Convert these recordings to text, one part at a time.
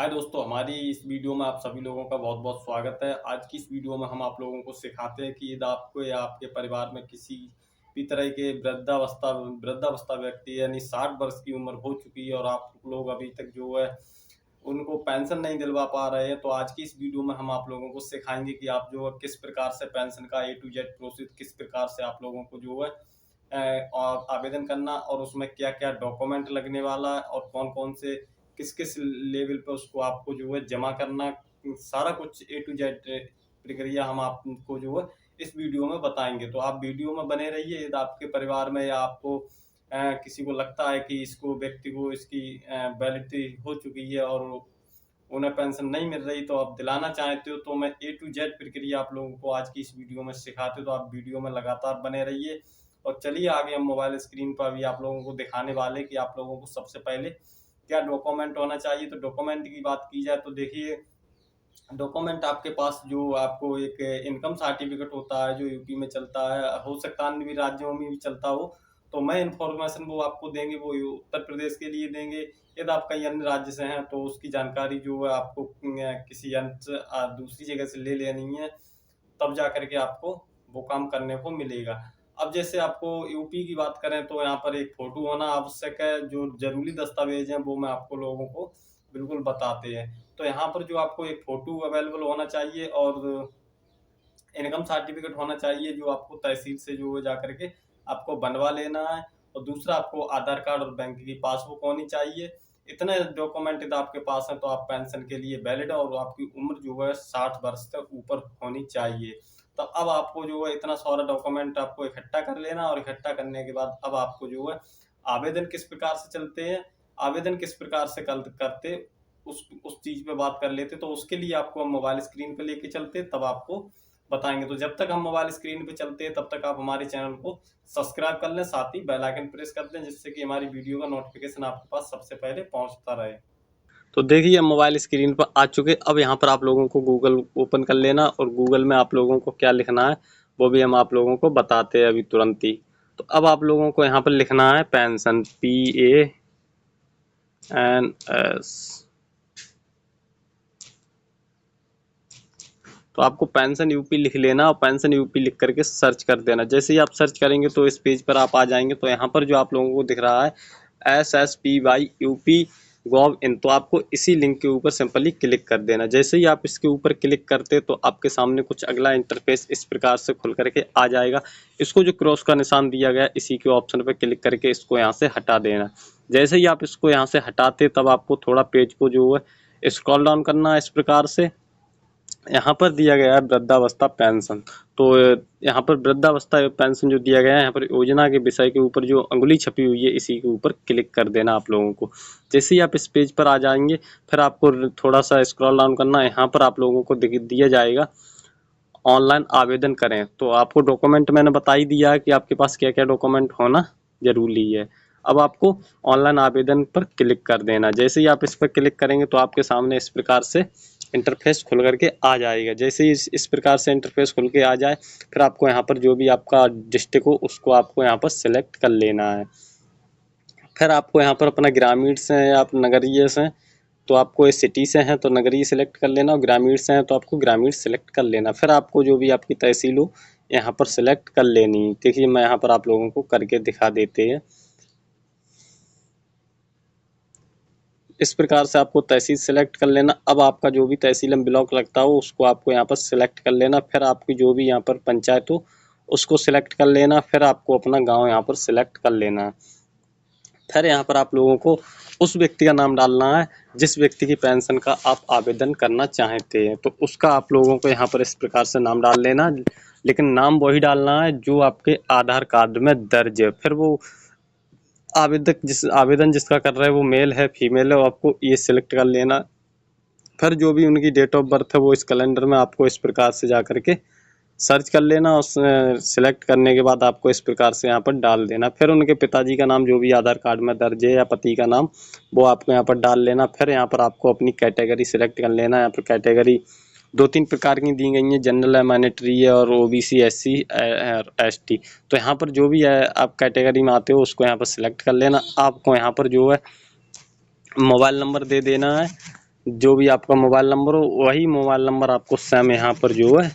हाय दोस्तों, हमारी इस वीडियो में आप सभी लोगों का बहुत बहुत स्वागत है। आज की इस वीडियो में हम आप लोगों को सिखाते हैं कि यदि आपको या आपके परिवार में किसी भी तरह के वृद्धावस्था व्यक्ति यानी 60 वर्ष की उम्र हो चुकी है और आप लोग अभी तक जो है उनको पेंशन नहीं दिलवा पा रहे हैं, तो आज की इस वीडियो में हम आप लोगों को सिखाएंगे कि आप जो है किस प्रकार से पेंशन का A to Z प्रोसेस किस प्रकार से आप लोगों को जो है और आवेदन करना और उसमें क्या क्या डॉक्यूमेंट लगने वाला है और कौन कौन से किस किस लेवल पे उसको आपको जो है जमा करना, सारा कुछ A to Z प्रक्रिया हम आपको जो है इस वीडियो में बताएंगे। तो आप वीडियो में बने रहिए। यदि आपके परिवार में या आपको किसी को लगता है कि इसको व्यक्ति को इसकी वैलिडिटी हो चुकी है और उन्हें पेंशन नहीं मिल रही, तो आप दिलाना चाहते हो, तो मैं A to Z प्रक्रिया आप लोगों को आज की इस वीडियो में सिखाते हो, तो आप वीडियो में लगातार बने रहिए। और चलिए आगे हम मोबाइल स्क्रीन पर अभी आप लोगों को दिखाने वाले कि आप लोगों को सबसे पहले क्या डॉक्यूमेंट होना चाहिए। तो डॉक्यूमेंट की बात की जाए तो देखिए, डॉक्यूमेंट आपके पास जो आपको एक इनकम सर्टिफिकेट होता है जो यूपी में चलता है, हो सकता है अन्य भी राज्यों में भी चलता हो, तो मैं इन्फॉर्मेशन वो आपको देंगे, वो उत्तर प्रदेश के लिए देंगे। यदि आप कहीं अन्य राज्य से हैं तो उसकी जानकारी जो है आपको किसी अन्य दूसरी जगह से ले लेनी है, तब जा करके आपको वो काम करने को मिलेगा। अब जैसे आपको यूपी की बात करें तो यहाँ पर एक फोटो होना आवश्यक है। जो जरूरी दस्तावेज हैं वो मैं आपको लोगों को बिल्कुल बताते हैं। तो यहाँ पर जो आपको एक फोटो अवेलेबल होना चाहिए और इनकम सर्टिफिकेट होना चाहिए जो आपको तहसील से जो है जाकर के आपको बनवा लेना है। और दूसरा आपको आधार कार्ड और बैंक की पासबुक होनी चाहिए। इतने डॉक्यूमेंट यदि आपके पास है तो आप पेंशन के लिए वैलिड और आपकी उम्र जो है 60 वर्ष तक ऊपर होनी चाहिए। तो अब आपको जो है इतना सारा डॉक्यूमेंट आपको इकट्ठा कर लेना और इकट्ठा करने के बाद अब आपको जो है आवेदन किस प्रकार से चलते हैं, आवेदन किस प्रकार से करते उस चीज पे बात कर लेते। तो उसके लिए आपको हम मोबाइल स्क्रीन पे लेके चलते तब आपको बताएंगे। तो जब तक हम मोबाइल स्क्रीन पे चलते हैं तब तक आप हमारे चैनल को सब्सक्राइब कर लें, साथ ही बेल आइकन प्रेस कर दें जिससे कि हमारी वीडियो का नोटिफिकेशन आपके पास सबसे पहले पहुंचता रहे। तो देखिए हम मोबाइल स्क्रीन पर आ चुके। अब यहाँ पर आप लोगों को गूगल ओपन कर लेना और गूगल में आप लोगों को क्या लिखना है वो भी हम आप लोगों को बताते हैं अभी तुरंत ही। तो अब आप लोगों को यहाँ पर लिखना है पेंशन, PANS। तो आपको पेंशन यूपी लिख लेना और पेंशन यूपी लिख करके सर्च कर देना। जैसे ही आप सर्च करेंगे तो इस पेज पर आप आ जाएंगे। तो यहाँ पर जो आप लोगों को दिख रहा है SSPY-UP-Gov-in, तो आपको इसी लिंक के ऊपर सिंपली क्लिक कर देना। जैसे ही आप इसके ऊपर क्लिक करते तो आपके सामने कुछ अगला इंटरफेस इस प्रकार से खुल करके आ जाएगा। इसको जो क्रॉस का निशान दिया गया इसी के ऑप्शन पर क्लिक करके इसको यहाँ से हटा देना। जैसे ही आप इसको यहाँ से हटाते तब आपको थोड़ा पेज को जो है स्क्रॉल डाउन करना है। इस प्रकार से यहाँ पर दिया गया है वृद्धावस्था पेंशन। तो यहाँ पर वृद्धावस्था पेंशन जो दिया गया है, यहाँ पर योजना के विषय के ऊपर जो अंगुली छपी हुई है इसी के ऊपर क्लिक कर देना आप लोगों को। जैसे ही आप इस पेज पर आ जाएंगे फिर आपको थोड़ा सा स्क्रॉल डाउन करना है। यहाँ पर आप लोगों को दिया जाएगा ऑनलाइन आवेदन करें। तो आपको डॉक्यूमेंट मैंने बता ही दिया है कि आपके पास क्या क्या डॉक्यूमेंट होना जरूरी है। अब आपको ऑनलाइन आवेदन पर क्लिक कर देना। जैसे ही आप इस पर क्लिक करेंगे तो आपके सामने इस प्रकार से इंटरफेस खुल करके आ जाएगा। जैसे ही इस प्रकार से इंटरफेस खुल के आ जाए फिर आपको यहाँ पर जो भी आपका डिस्ट्रिक्ट हो उसको आपको यहाँ पर सिलेक्ट कर लेना है। फिर आपको यहाँ पर अपना ग्रामीण से या आप नगरीय से, तो आपको इस सिटी से हैं तो नगरीय सिलेक्ट कर लेना और ग्रामीण से हैं तो आपको ग्रामीण सिलेक्ट कर लेना। फिर आपको जो भी आपकी तहसील हो यहाँ पर सिलेक्ट कर लेनी। देखिए मैं यहाँ पर आप लोगों को करके दिखा देते हैं। इस प्रकार से आपको तहसील सेलेक्ट कर लेना। अब आपका जो भी तहसील में ब्लॉक लगता हो उसको आपको यहाँ पर सिलेक्ट कर लेना। फिर आपकी जो भी यहाँ पर पंचायत हो उसको सिलेक्ट कर लेना। फिर आपको अपना गांव यहाँ पर सिलेक्ट कर लेना। फिर यहाँ पर आप लोगों को उस व्यक्ति का नाम डालना है जिस व्यक्ति की पेंशन का आप आवेदन करना चाहते हैं। तो उसका आप लोगों को यहाँ पर इस प्रकार से नाम डाल लेना, लेकिन नाम वही डालना है जो आपके आधार कार्ड में दर्ज है। फिर वो आवेदन जिसका कर रहा है वो मेल है फीमेल है, आपको ये सिलेक्ट कर लेना। फिर जो भी उनकी डेट ऑफ बर्थ है वो इस कैलेंडर में आपको इस प्रकार से जा करके सर्च कर लेना और सिलेक्ट करने के बाद आपको इस प्रकार से यहाँ पर डाल देना। फिर उनके पिताजी का नाम जो भी आधार कार्ड में दर्ज है या पति का नाम वो आपको यहाँ पर डाल लेना। फिर यहाँ पर आपको अपनी कैटेगरी सिलेक्ट कर लेना। यहाँ पर कैटेगरी 2-3 प्रकार की दी गई है, जनरल है, माइनॉरिटी है और OBC SC ST। तो यहाँ पर जो भी है आप कैटेगरी में आते हो उसको यहाँ पर सिलेक्ट कर लेना। आपको यहाँ पर जो है मोबाइल नंबर दे देना है जो भी आपका मोबाइल नंबर हो वही मोबाइल नंबर आपको सेम यहाँ पर जो है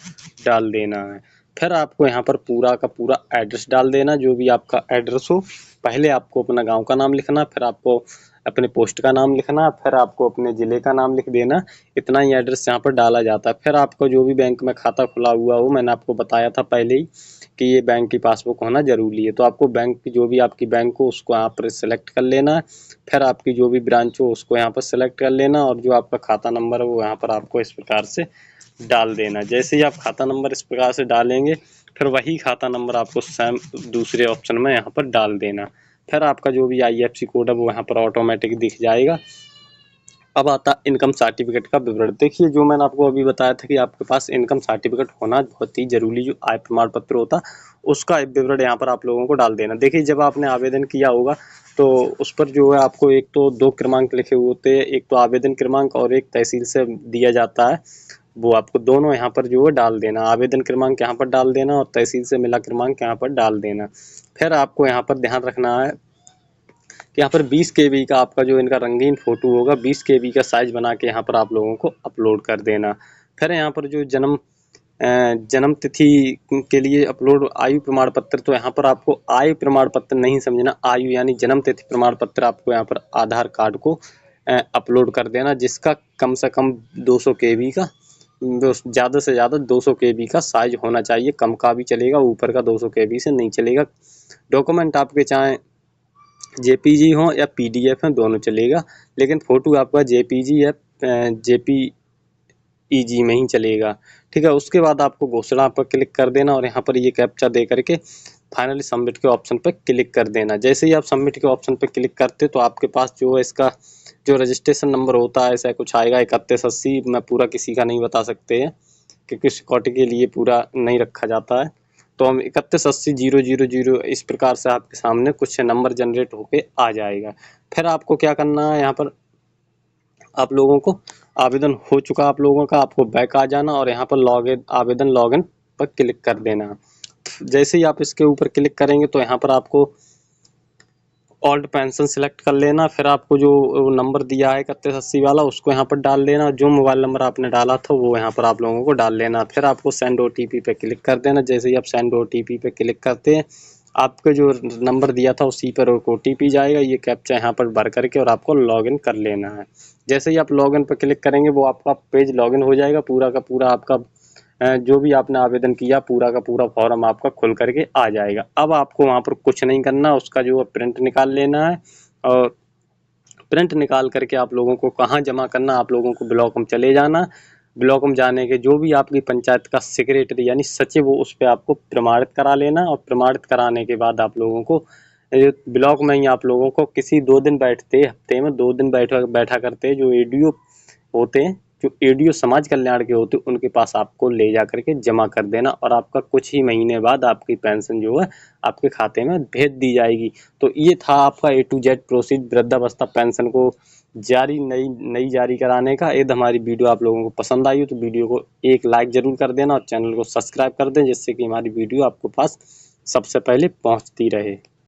डाल देना है। फिर आपको यहाँ पर पूरा का पूरा एड्रेस डाल देना, जो भी आपका एड्रेस हो। पहले आपको अपना गांव का नाम लिखना, फिर आपको अपने पोस्ट का नाम लिखना, फिर आपको अपने ज़िले का नाम लिख देना। इतना ही एड्रेस यहाँ पर डाला जाता है। फिर आपको जो भी बैंक में खाता खुला हुआ हो, मैंने आपको बताया था पहले ही कि ये बैंक की पासबुक होना ज़रूरी है, तो आपको बैंक की जो भी आपकी बैंक हो उसको यहाँ पर सेलेक्ट कर लेना है। फिर आपकी जो भी ब्रांच हो उसको यहाँ पर सेलेक्ट कर लेना, और जो आपका खाता नंबर है वो यहाँ पर आपको इस प्रकार से डाल देना। जैसे ही आप खाता नंबर इस प्रकार से डालेंगे, फिर वही खाता नंबर आपको सेम दूसरे ऑप्शन में यहाँ पर डाल देना। फिर आपका जो भी IFSC कोड है वो यहाँ पर ऑटोमेटिक दिख जाएगा। अब आता इनकम सर्टिफिकेट का विवरण। देखिए, जो मैंने आपको अभी बताया था कि आपके पास इनकम सर्टिफिकेट होना बहुत ही जरूरी, जो आय प्रमाण पत्र होता उसका विवरण यहाँ पर आप लोगों को डाल देना। देखिए, जब आपने आवेदन किया होगा तो उस पर जो है आपको एक तो 2 क्रमांक लिखे हुए होते हैं, एक तो आवेदन क्रमांक और एक तहसील से दिया जाता है, वो आपको दोनों यहाँ पर जो है डाल देना। आवेदन क्रमांक यहाँ पर डाल देना और तहसील से मिला क्रमांक यहाँ पर डाल देना। फिर आपको यहाँ पर ध्यान रखना है कि यहाँ पर 20 KB का आपका जो इनका रंगीन फोटो होगा, 20 KB का साइज बना के यहाँ पर आप लोगों को अपलोड कर देना। फिर यहाँ पर जो जन्म तिथि के लिए अपलोड आयु प्रमाण पत्र, तो यहाँ पर आपको आयु प्रमाण पत्र नहीं समझना, आयु यानी जन्म तिथि प्रमाण पत्र आपको यहाँ पर आधार कार्ड को अपलोड कर देना, जिसका कम से कम 200 KB का, ज़्यादा से ज़्यादा 200 KB का साइज होना चाहिए। कम का भी चलेगा, ऊपर का 200 KB से नहीं चलेगा। डॉक्यूमेंट आपके चाहे JPG हो या PDF है, दोनों चलेगा, लेकिन फ़ोटो आपका JPG या JPEG में ही चलेगा। ठीक है, उसके बाद आपको घोषणा पर क्लिक कर देना और यहाँ पर ये कैप्चा दे करके फाइनली सबमिट के ऑप्शन पर क्लिक कर देना। जैसे ही आप सबमिट के ऑप्शन पर क्लिक करते तो आपके पास जो है इसका जो रजिस्ट्रेशन नंबर होता है ऐसा कुछ आएगा 3180। मैं पूरा किसी का नहीं बता सकते हैं क्योंकि सिक्योरिटी के लिए पूरा नहीं रखा जाता है। तो हम 3180-000 इस प्रकार से आपके सामने कुछ नंबर जनरेट होके आ जाएगा। फिर आपको क्या करना है, यहाँ पर आप लोगों को आवेदन हो चुका आप लोगों का, आपको बैक आ जाना और यहाँ पर आवेदन लॉगिन पर क्लिक कर देना। जैसे ही आप इसके ऊपर क्लिक करेंगे तो यहाँ पर आपको ओल्ड पेंशन सिलेक्ट कर लेना। फिर आपको जो नंबर दिया है 3180 वाला उसको यहाँ पर डाल देना, जो मोबाइल नंबर आपने डाला था वो यहाँ पर आप लोगों को डाल लेना। फिर आपको सेंड OTP पे क्लिक कर देना। जैसे ही आप सेंड OTP पे क्लिक करते हैं, आपके जो नंबर दिया था उसी पर OTP जाएगा, ये कैप्चा यहाँ पर भर करके और आपको लॉगिन कर लेना है। जैसे ही आप लॉगिन पर क्लिक करेंगे वो आपका पेज लॉगिन हो जाएगा, पूरा का पूरा आपका जो भी आपने आवेदन किया पूरा का पूरा फॉर्म आपका खुल करके आ जाएगा। अब आपको वहाँ पर कुछ नहीं करना, उसका जो प्रिंट निकाल लेना है और प्रिंट निकाल करके आप लोगों को कहाँ जमा करना, आप लोगों को ब्लॉक में चले जाना। ब्लॉक में जाने के जो भी आपकी पंचायत का सेक्रेटरी यानी सचिव वो उस पर आपको प्रमाणित करा लेना, और प्रमाणित कराने के बाद आप लोगों को ब्लॉक में ही आप लोगों को किसी 2 दिन बैठते, हफ्ते में 2 दिन बैठा करते जो ADO होते हैं, जो ADO समाज कल्याण के होते हैं, उनके पास आपको ले जा करके जमा कर देना और आपका कुछ ही महीने बाद आपकी पेंशन जो है आपके खाते में भेज दी जाएगी। तो ये था आपका A to Z प्रोसीड वृद्धावस्था पेंशन को नई जारी कराने का। यदि हमारी वीडियो आप लोगों को पसंद आई हो तो वीडियो को एक लाइक जरूर कर देना और चैनल को सब्सक्राइब कर दें, जिससे कि हमारी वीडियो आपके पास सबसे पहले पहुंचती रहे।